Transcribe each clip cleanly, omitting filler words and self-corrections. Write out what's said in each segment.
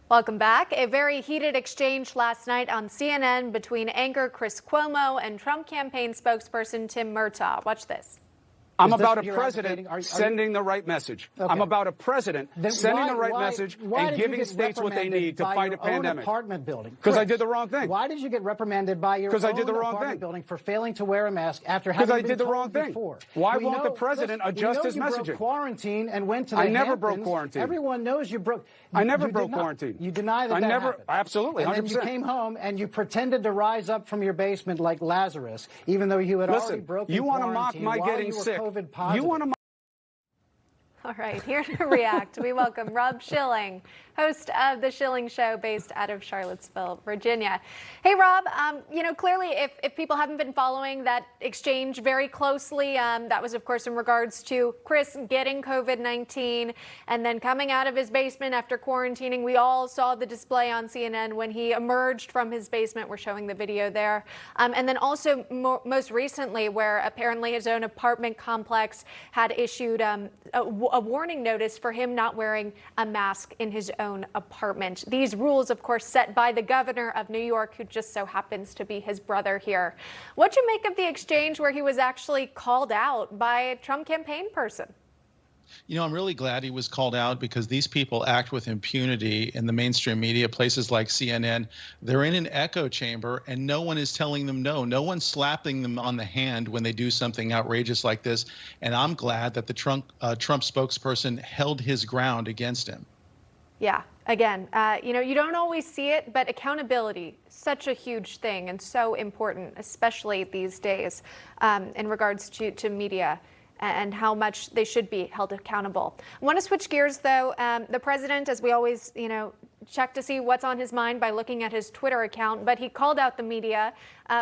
Welcome back. A very heated exchange last night on CNN between anchor Chris Cuomo and Trump campaign spokesperson Tim Murtaugh. Watch this. I'm about a president sending the right message. Okay. I'm about a president sending the right message and giving states what they need to fight a pandemic. Apartment building. Because I did the wrong thing. Why did you get reprimanded by your own apartment building for failing to wear a mask after having been Because I did the wrong thing. Before? Why won't the president adjust his you messaging? Broke quarantine and went to the I never Hamptons. broke quarantine. Everyone knows you broke. I never broke quarantine. You deny that I that never, happened. absolutely, 100%. And then you came home and you pretended to rise up from your basement like Lazarus, even though you had already broken you want to mock quarantine my while getting you were sick. COVID positive. You want to All right, here to react, we welcome Rob Schilling, host of The Schilling Show based out of Charlottesville, Virginia. Hey, Rob, clearly if people haven't been following that exchange very closely, that was, of course, in regards to Chris getting COVID-19 and then coming out of his basement after quarantining. We all saw the display on CNN when he emerged from his basement. We're showing the video there. And then also most recently, where apparently his own apartment complex had issued a warning notice for him not wearing a mask in his own apartment. These rules, of course, set by the governor of New York, who just so happens to be his brother here. What'd you make of the exchange where he was actually called out by a Trump campaign person? You know, I'm really glad he was called out because these people act with impunity in the mainstream media, places like CNN. They're in an echo chamber and no one is telling them no. No one's slapping them on the hand when they do something outrageous like this. And I'm glad that the Trump spokesperson held his ground against him. Yeah, again, you don't always see it, but accountability, such a huge thing and so important, especially these days in regards to media and how much they should be held accountable. I want to switch gears, though. The president, as we always, check to see what's on his mind by looking at his Twitter account, but he called out the media,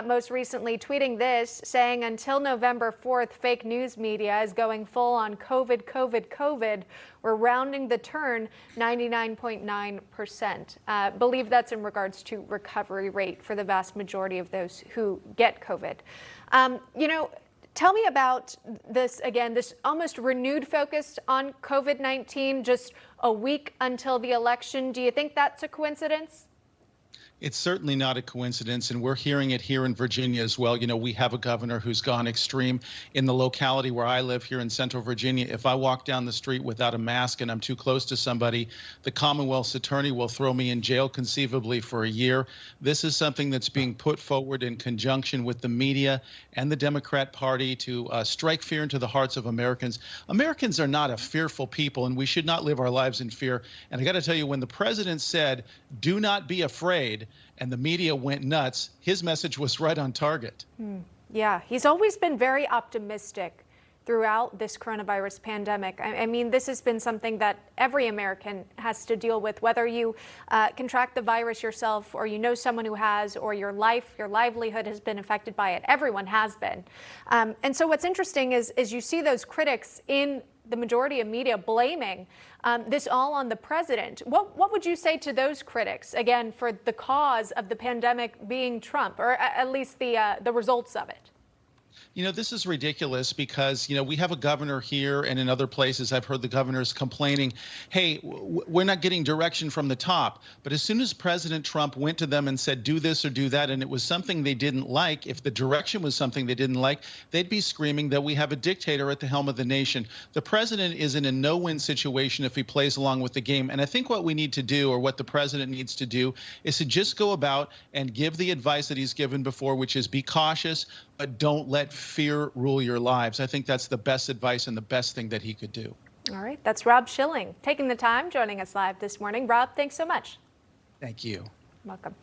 most recently tweeting this, saying, until November 4th, fake news media is going full on COVID, COVID, COVID. We're rounding the turn 99.9%. Believe that's in regards to recovery rate for the vast majority of those who get COVID. Tell me about this, again, this almost renewed focus on COVID-19 just a week until the election. Do you think that's a coincidence? It's certainly not a coincidence, and we're hearing it here in Virginia as well. You know, we have a governor who's gone extreme. In the locality where I live here in Central Virginia, if I walk down the street without a mask and I'm too close to somebody, the Commonwealth's attorney will throw me in jail conceivably for a year. This is something that's being put forward in conjunction with the media and the Democrat Party to strike fear into the hearts of Americans. Americans are not a fearful people, and we should not live our lives in fear. And I got to tell you, when the president said, do not be afraid, and the media went nuts, his message was right on target. Yeah, he's always been very optimistic throughout this coronavirus pandemic. I mean, this has been something that every American has to deal with, whether you contract the virus yourself or you know someone who has, or your livelihood has been affected by it. Everyone has been. And so what's interesting is you see those critics in the majority of media blaming this all on the president. What would you say to those critics, again, for the cause of the pandemic being Trump, or at least the results of it? You know, this is ridiculous because, we have a governor here and in other places. I've heard the governors complaining, hey, we're not getting direction from the top. But as soon as President Trump went to them and said, do this or do that, and it was something they didn't like, if the direction was something they didn't like, they'd be screaming that we have a dictator at the helm of the nation. The president is in a no-win situation if he plays along with the game. And I think what we need to do, or what the president needs to do, is to just go about and give the advice that he's given before, which is be cautious, but don't let fear rule your lives. I think that's the best advice and the best thing that he could do. All right. That's Rob Schilling taking the time, joining us live this morning. Rob, thanks so much. Thank you. Welcome.